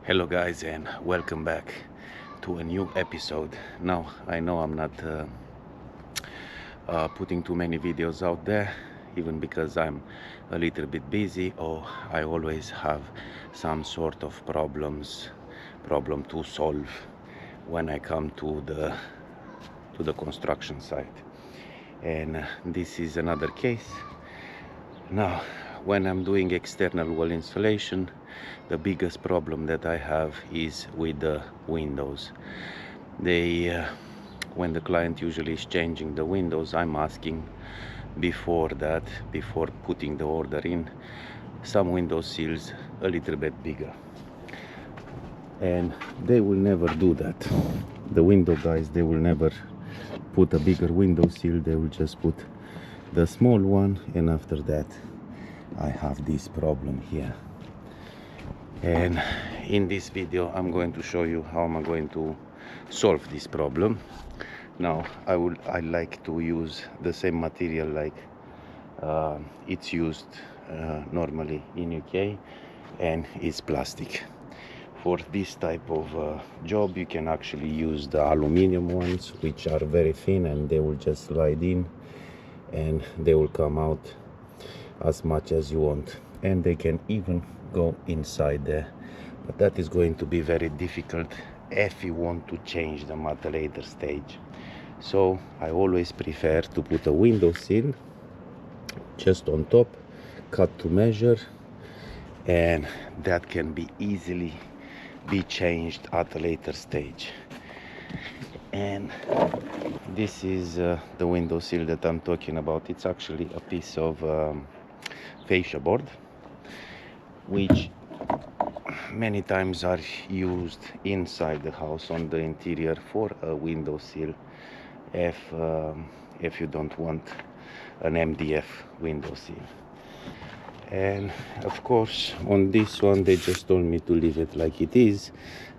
Hello guys, and welcome back to a new episode. Now I know I'm not putting too many videos out there, even because I'm a little bit busy, or I always have some sort of problem to solve when I come to the construction site. And this is another case. Now, when I'm doing external wall installation, the biggest problem that I have is with the windows. When the client usually is changing the windows, I'm asking before putting the order in, some window sills a little bit bigger. And they will never do that. The window guys, they will never put a bigger window sill, they will just put the small one, and after that I have this problem here. And in this video I'm going to show you how I'm going to solve this problem. Now I like to use the same material like it's used normally in UK, and it's plastic. For this type of job you can actually use the aluminum ones, which are very thin and they will just slide in and they will come out as much as you want, and they can even go inside there, but that is going to be very difficult if you want to change them at a later stage. So I always prefer to put a window sill just on top, cut to measure, and that can be easily be changed at a later stage. And this is the window sill that I'm talking about. It's actually a piece of fascia board, which many times are used inside the house on the interior for a window sill if you don't want an MDF window sill. And of course on this one they just told me to leave it like it is.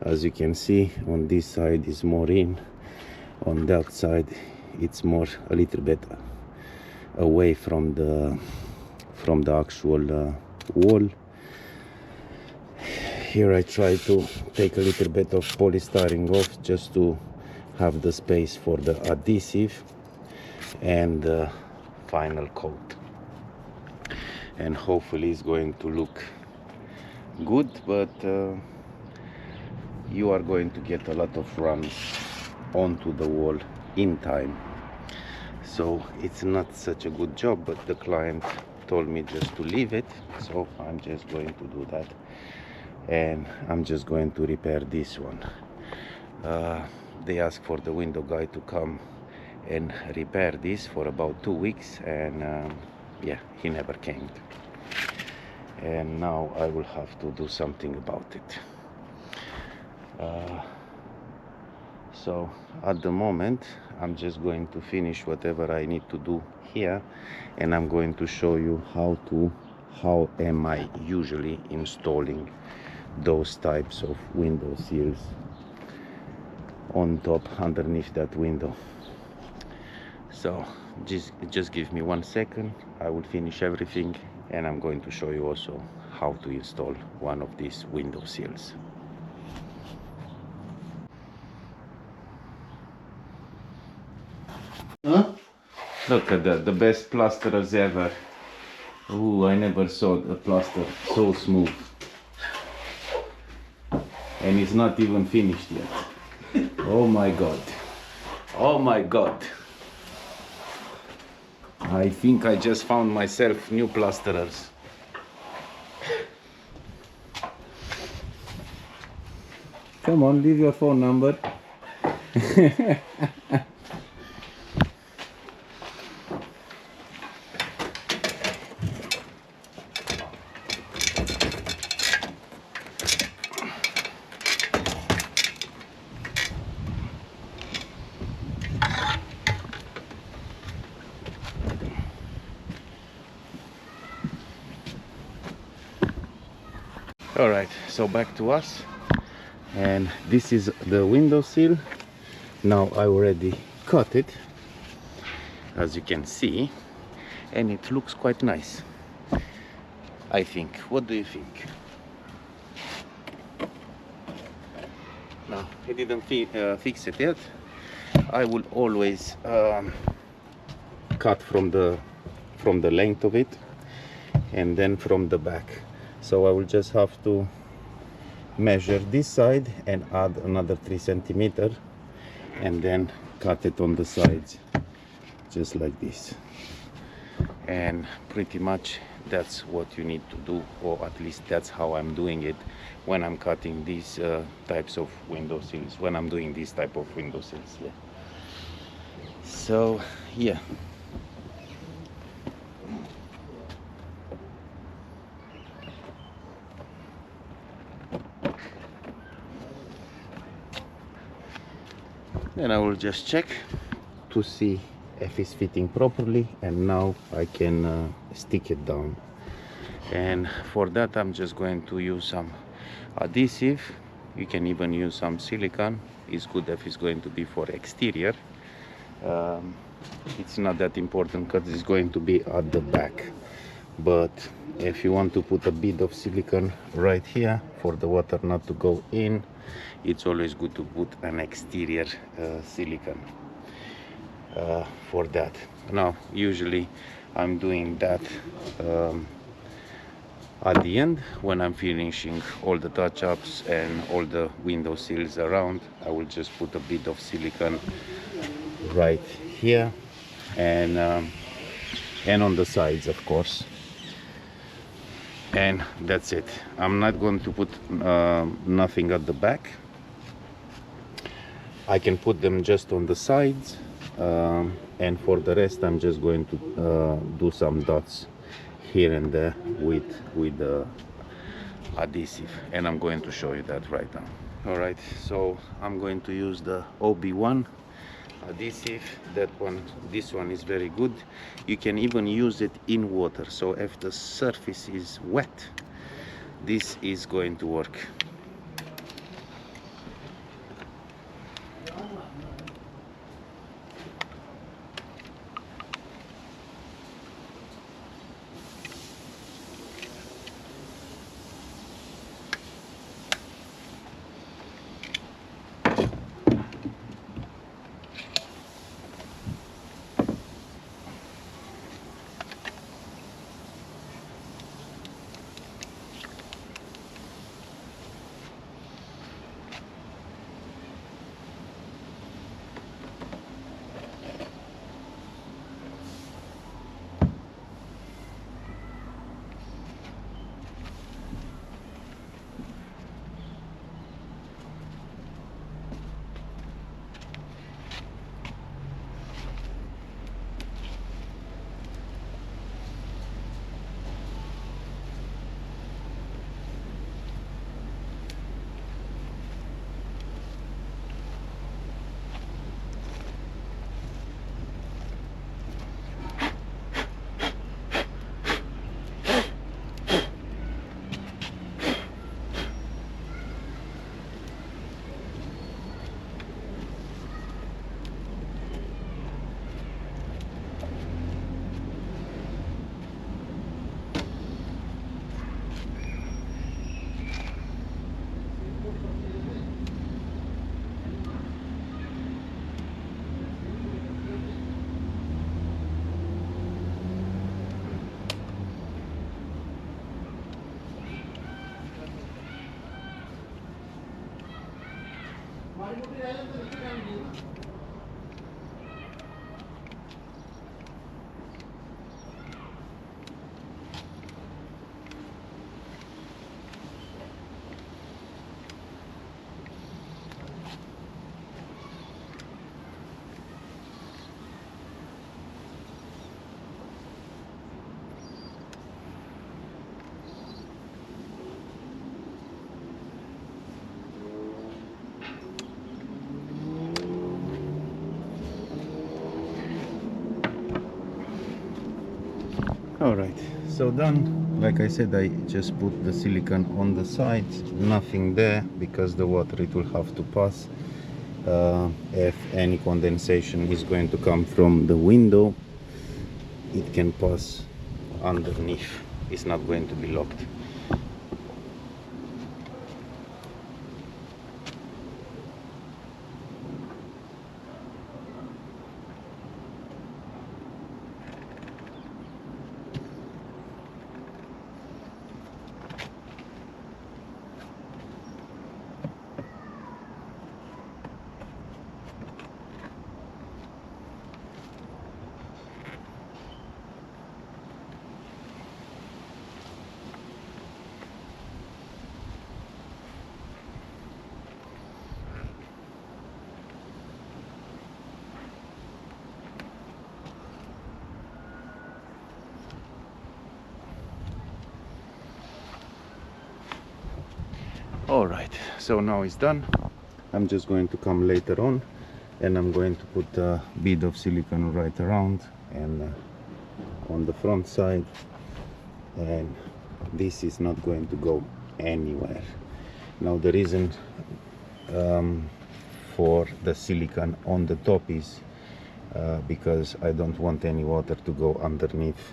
As you can see, on this side is more in, on that side it's more a little bit away from the actual wall. Here I try to take a little bit of polystyrene off just to have the space for the adhesive and the final coat, and hopefully it's going to look good, but you are going to get a lot of runs onto the wall in time, so it's not such a good job. But the client told me just to leave it, so I'm just going to do that, and I'm just going to repair this one. They asked for the window guy to come and repair this for about 2 weeks, and yeah, he never came, and now I will have to do something about it. So at the moment I'm just going to finish whatever I need to do here, and I'm going to show you how am I usually installing those types of window sills on top underneath that window. So just give me 1 second, I will finish everything, and I'm going to show you also how to install one of these window sills. Huh? Look at that, the best plasterers ever. Ooh, I never saw a plaster so smooth. And it's not even finished yet. Oh my god. Oh my god. I think I just found myself new plasterers. Come on, leave your phone number. All right, so back to us, and this is the window sill. Now I already cut it, as you can see, and it looks quite nice, I think. What do you think? Now, I didn't fix it yet. I will always cut from the length of it and then from the back. So I will just have to measure this side and add another 3 centimeters and then cut it on the sides just like this. And pretty much that's what you need to do, or at least that's how I'm doing it when I'm cutting these types of window sills, when I'm doing this type of window sills. Yeah. So yeah, then I will just check to see if it's fitting properly, and now I can stick it down. And for that I'm just going to use some adhesive. You can even use some silicone. It's good if it's going to be for exterior. It's not that important because it's going to be at the back, but if you want to put a bit of silicone right here for the water not to go in, it's always good to put an exterior silicone for that. Now usually I'm doing that at the end when I'm finishing all the touch-ups and all the window sills around. I will just put a bit of silicone right here and on the sides, of course, and that's it. I'm not going to put nothing at the back. I can put them just on the sides, and for the rest I'm just going to do some dots here and there with adhesive, and I'm going to show you that right now. All right, so I'm going to use the OB1 adhesive. This one is very good. You can even use it in water, so if the surface is wet, this is going to work. All right, so done. Like I said, I just put the silicone on the sides, nothing there because the water, it will have to pass. If any condensation is going to come from the window, it can pass underneath. It's not going to be locked. All right, so now it's done. I'm just going to come later on and I'm going to put a bit of silicone right around and on the front side, and this is not going to go anywhere. Now the reason for the silicone on the top is because I don't want any water to go underneath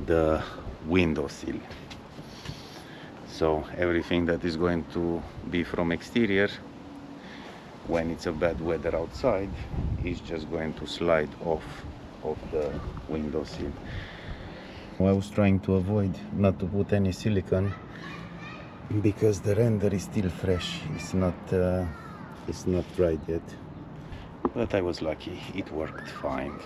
the windowsill. So everything that is going to be from exterior, when it's a bad weather outside, is just going to slide off of the windowsill. I was trying to avoid not to put any silicone because the render is still fresh. It's not dried yet, but I was lucky, it worked fine.